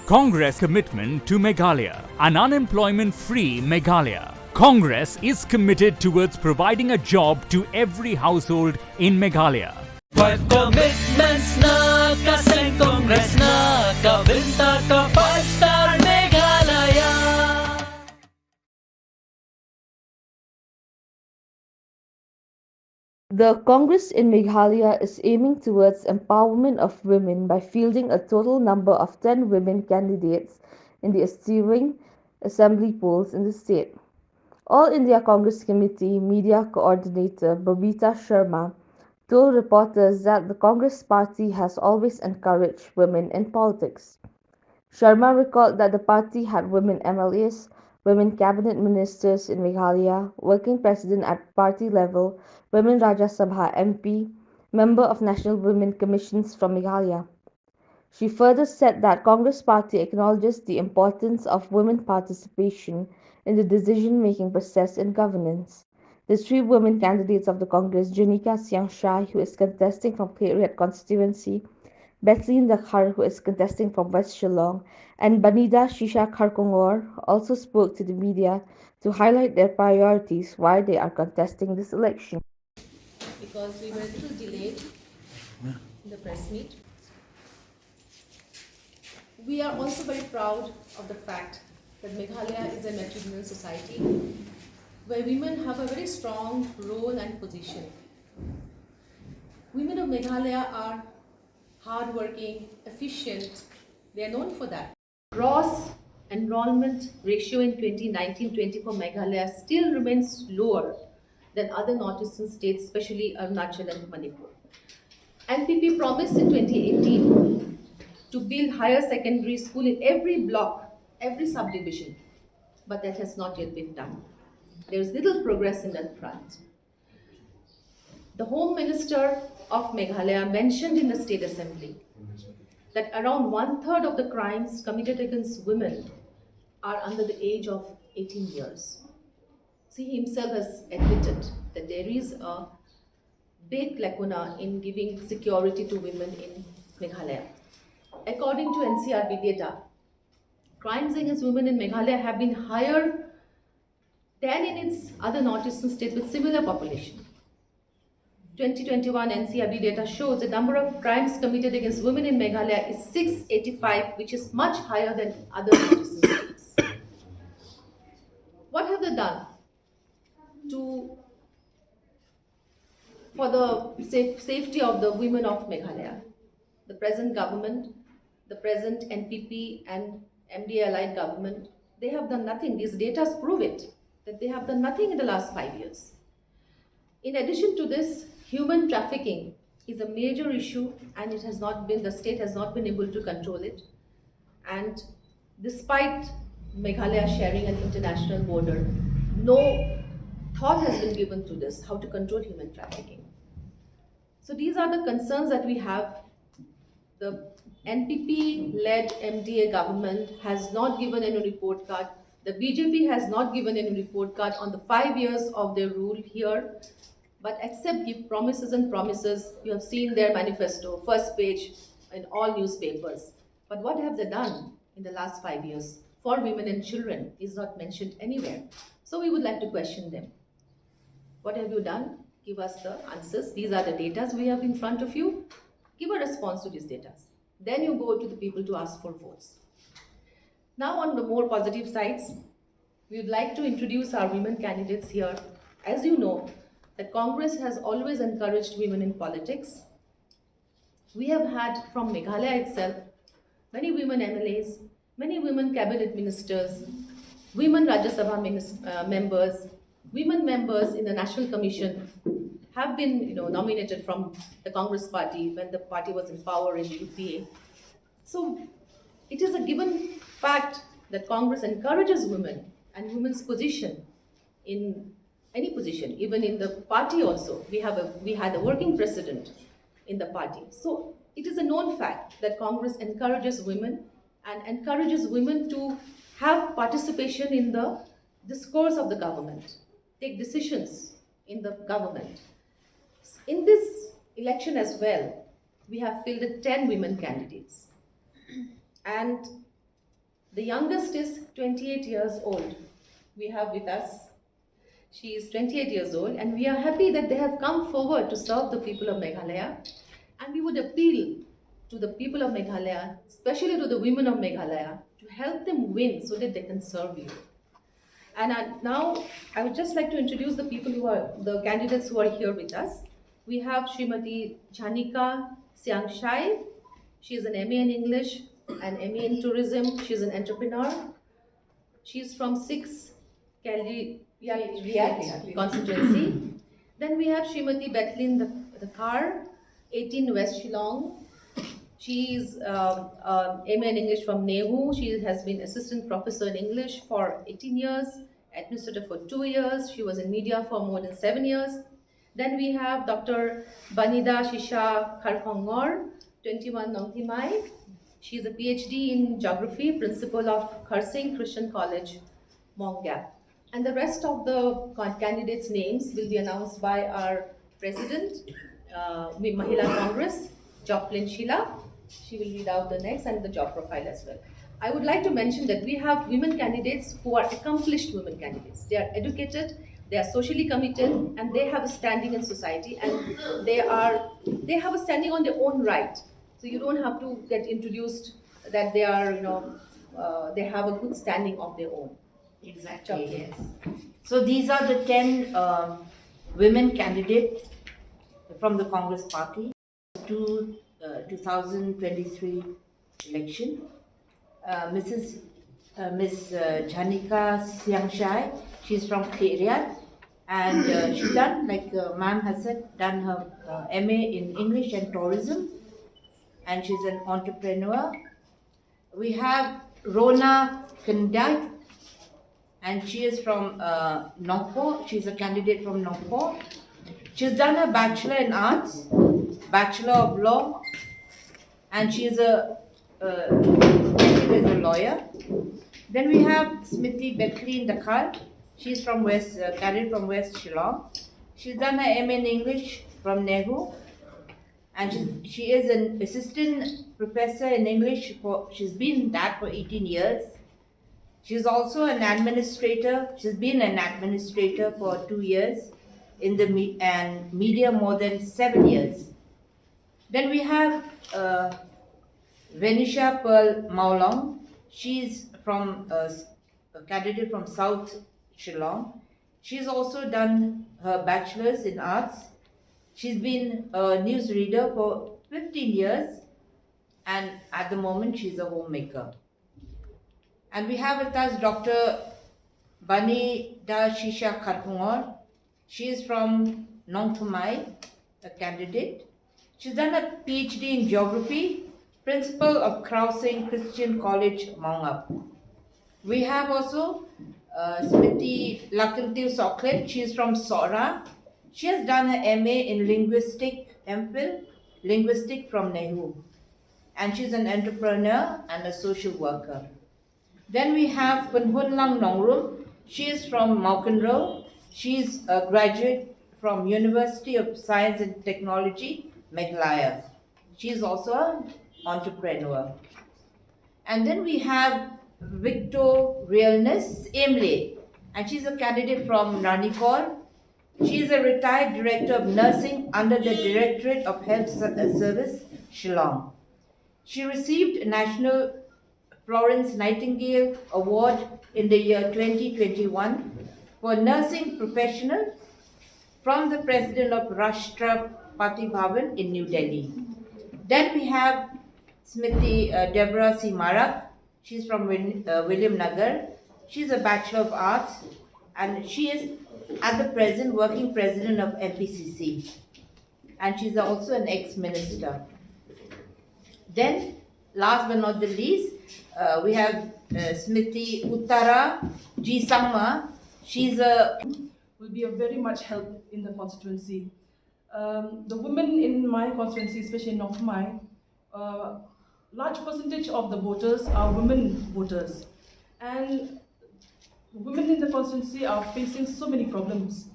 Congress commitment to Meghalaya, an unemployment-free Meghalaya. Congress is committed towards providing a job to every household in Meghalaya. 5 commitments na kaseng Congress na kabinta ka 5-star Meghalaya. The Congress in Meghalaya is aiming towards empowerment of women by fielding a total number of 10 women candidates in the ensuing assembly polls in the state. All India Congress Committee Media Coordinator Babita Sharma told reporters that the Congress party has always encouraged women in politics. Sharma recalled that the party had women MLAs, women cabinet ministers in Meghalaya, working president at party level, women Rajya Sabha MP, member of National Women Commissions from Meghalaya. She further said that Congress party acknowledges the importance of women participation in the decision-making process and governance. The 3 women candidates of the Congress, Janika Siang Shai, who is contesting from Clearhead constituency, Bethlyn Dakhar, who is contesting from West Shillong, and Banida Shisha Kharkongor, also spoke to the media to highlight their priorities why they are contesting this election. Because we were a little delayed in the press meet. We are also very proud of the fact that Meghalaya is a matrilineal society where women have a very strong role and position. Women of Meghalaya are hardworking, efficient. They are known for that. Gross enrollment ratio in 2019-20 for Meghalaya still remains lower than other northeastern states, especially Arunachal and Manipur. NPP promised in 2018 to build higher secondary school in every block, every subdivision, but that has not yet been done. There is little progress in that front. The Home Minister of Meghalaya mentioned in the State Assembly that around 1/3 of the crimes committed against women are under the age of 18 years. So he himself has admitted that there is a big lacuna in giving security to women in Meghalaya. According to NCRB data, crimes against women in Meghalaya have been higher than in its other northeastern states with similar population. 2021 NCRB data shows the number of crimes committed against women in Meghalaya is 685, which is much higher than other northeastern states. What have they done for the safety of the women of Meghalaya? The present government, the present NPP and MDA allied government, they have done nothing. These data prove it, that they have done nothing in the last 5 years. In addition to this, human trafficking is a major issue and the state has not been able to control it. And despite Meghalaya sharing an international border, no thought has been given to this, how to control human trafficking. So these are the concerns that we have. The NPP-led MDA government has not given any report card. The BJP has not given any report card on the 5 years of their rule here, but except give promises and promises. You have seen their manifesto, first page in all newspapers. But what have they done in the last 5 years for women and children is not mentioned anywhere. So we would like to question them. What have you done? Give us the answers. These are the data we have in front of you. Give a response to these data. Then you go to the people to ask for votes. Now on the more positive sides, we would like to introduce our women candidates here. As you know, the Congress has always encouraged women in politics. We have had from Meghalaya itself many women MLAs, many women cabinet ministers, women Rajya Sabha members, women members in the National Commission have been nominated from the Congress party when the party was in power in the UPA. So it is a given fact that Congress encourages women and women's position in any position, even in the party also. We had a working president in the party. So it is a known fact that Congress encourages women and encourages women to have participation in the discourse of the government, take decisions in the government. In this election as well, we have fielded 10 women candidates. And The youngest is 28 years old. We have with us. She is 28 years old, and we are happy that they have come forward to serve the people of Meghalaya. And we would appeal to the people of Meghalaya, especially to the women of Meghalaya, to help them win so that they can serve you. And now I would just like to introduce the people who are the candidates who are here with us. We have Srimati Janika Siangshai. She is an MA in English, an MA in Tourism. She is an entrepreneur. She is from 6 Riyadh constituency. Then we have Srimati Bethlyn Dakar, 18 West Shillong. She is MA in English from NEHU. She has been assistant professor in English for 18 years, administrator for 2 years. She was in media for more than 7 years. Then we have Dr. Banida Shisha Kharkhongor, 21 Nongthimai. She is a PhD in geography, principal of Kharsing Christian College, Mongap. And the rest of the candidates' names will be announced by our president, Mahila Congress, Joplin Sheila. She will read out the next and the job profile as well. I would like to mention that we have women candidates who are accomplished women candidates. They are educated, they are socially committed, and they have a standing in society, and they have a standing on their own right. So you don't have to get introduced that they are, they have a good standing of their own. Exactly, yes. So these are the 10 women candidates from the Congress Party to 2023 election. Miss Janika Siangshai, she's from Riyadh, and she's done, like ma'am has said, done her MA in English and Tourism, and she's an entrepreneur. We have Rona Kandai, and she is from Nongpo. She's a candidate from Nongpo. She's done a Bachelor in Arts, Bachelor of Law, and she is a lawyer. Then we have Smriti Bethlyn Dakar. She's from candidate from West Shillong. She's done her MA in English from NEHU, and she is an assistant professor in English. She's been that for 18 years. She's also an administrator. She's been an administrator for 2 years in the media more than 7 years. Then we have Venisha Pearl Maulong. She's from a candidate from South Shillong. She's also done her bachelor's in arts. She's been a news reader for 15 years, and at the moment she's a homemaker. And we have with us Dr. Bani Da Shisha Kharkhongor. She is from Nongthumai, a candidate. She's done a PhD in geography, principal of Kharsing Christian College, Mongap. We have also Smriti Lakantiu Soklet. She is from Sora. She has done her MA in MPhil, linguistic from NEHU. And she's an entrepreneur and a social worker. Then we have Punhunlang Nongrum. She is from Maukenro. She is a graduate from University of Science and Technology, Meghalaya. She is also an entrepreneur. And then we have Victor Realness Emle, and she's a candidate from Ranikol. She is a retired director of nursing under the Directorate of Health Service, Shillong. She received a National Florence Nightingale Award in the year 2021 for nursing professional from the President of Rashtrapati Bhavan in New Delhi. Then we have Smriti Deborah C. Marak. She's from William Nagar. She's a Bachelor of Arts, and she is at the present working president of MPCC. And she's also an ex-minister. Then, last but not the least, we have Smriti Uttara G. Samma. She's a will be of very much help in the constituency. The women in my constituency, especially in North Mai, large percentage of the voters are women voters. And women in the constituency are facing so many problems.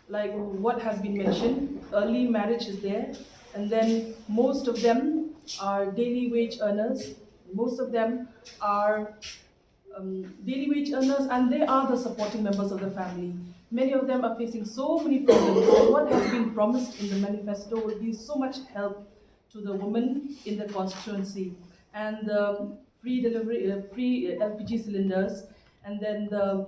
Like what has been mentioned, early marriage is there, and then most of them are daily wage earners. Most of them are daily wage earners, and they are the supporting members of the family. Many of them are facing so many problems, and what has been promised in the manifesto will be so much help to the women in the constituency. And free delivery, free LPG cylinders, and then the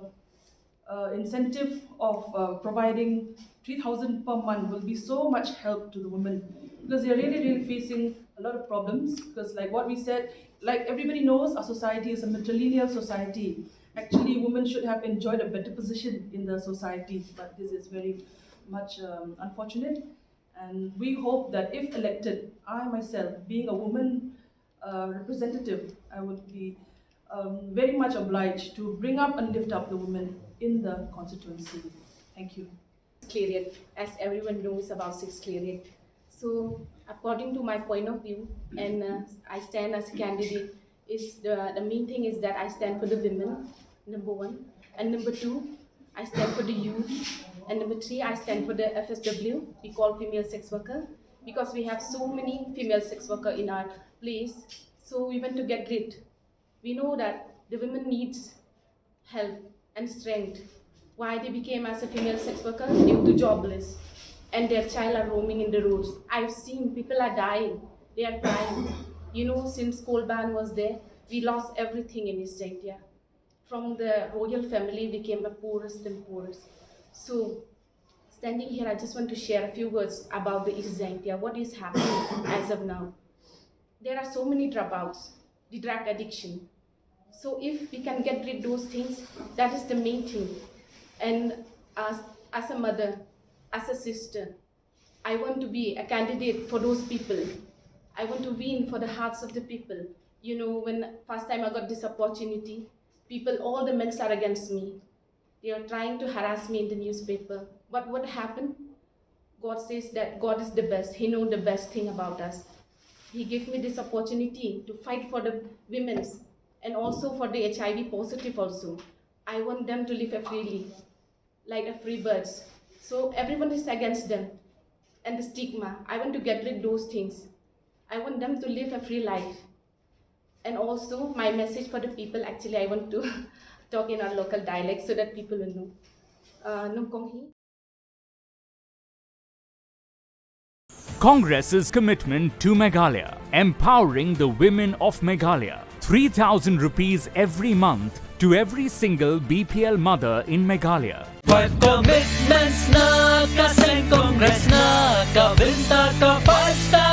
incentive of providing 3,000 per month will be so much help to the women, because they are really facing a lot of problems. Because like what we said, like everybody knows, our society is a matrilineal society. Actually, women should have enjoyed a better position in the society, but this is very much unfortunate. And we hope that if elected, I myself, being a woman representative, I would be very much obliged to bring up and lift up the women in the constituency. Thank you. Secretariat, as everyone knows about Secretariat. So, according to my point of view, and I stand as a candidate, is the main thing is that I stand for the women, number one, and number two, I stand for the youth, and number three, I stand for the FSW, we call female sex worker, because we have so many female sex worker in our place. So we want to get rid. We know that the women needs help and strength. Why they became as a female sex worker? Due to jobless, and their child are roaming in the roads. I've seen people are dying, they are crying. You know, since coal ban was there, we lost everything in East India. From the royal family, we became the poorest and poorest. So, standing here, I just want to share a few words about the East India, what is happening as of now. There are so many dropouts, the drug addiction. So if we can get rid of those things, that is the main thing. And as a mother, as a sister, I want to be a candidate for those people. I want to win for the hearts of the people. You know, when first time I got this opportunity, people, all the men are against me. They are trying to harass me in the newspaper. But what happened? God says that God is the best. He knows the best thing about us. He gave me this opportunity to fight for the women's and also for the HIV positive also. I want them to live freely, like a free birds. So everyone is against them. And the stigma, I want to get rid of those things. I want them to live a free life. And also my message for the people, actually I want to talk in our local dialect so that people will know. Nung Kong Hee. Congress's commitment to Meghalaya, empowering the women of Meghalaya. 3,000 rupees every month to every single BPL mother in Meghalaya. 5 commitments na kaseng Congress na kabinta ka 5 star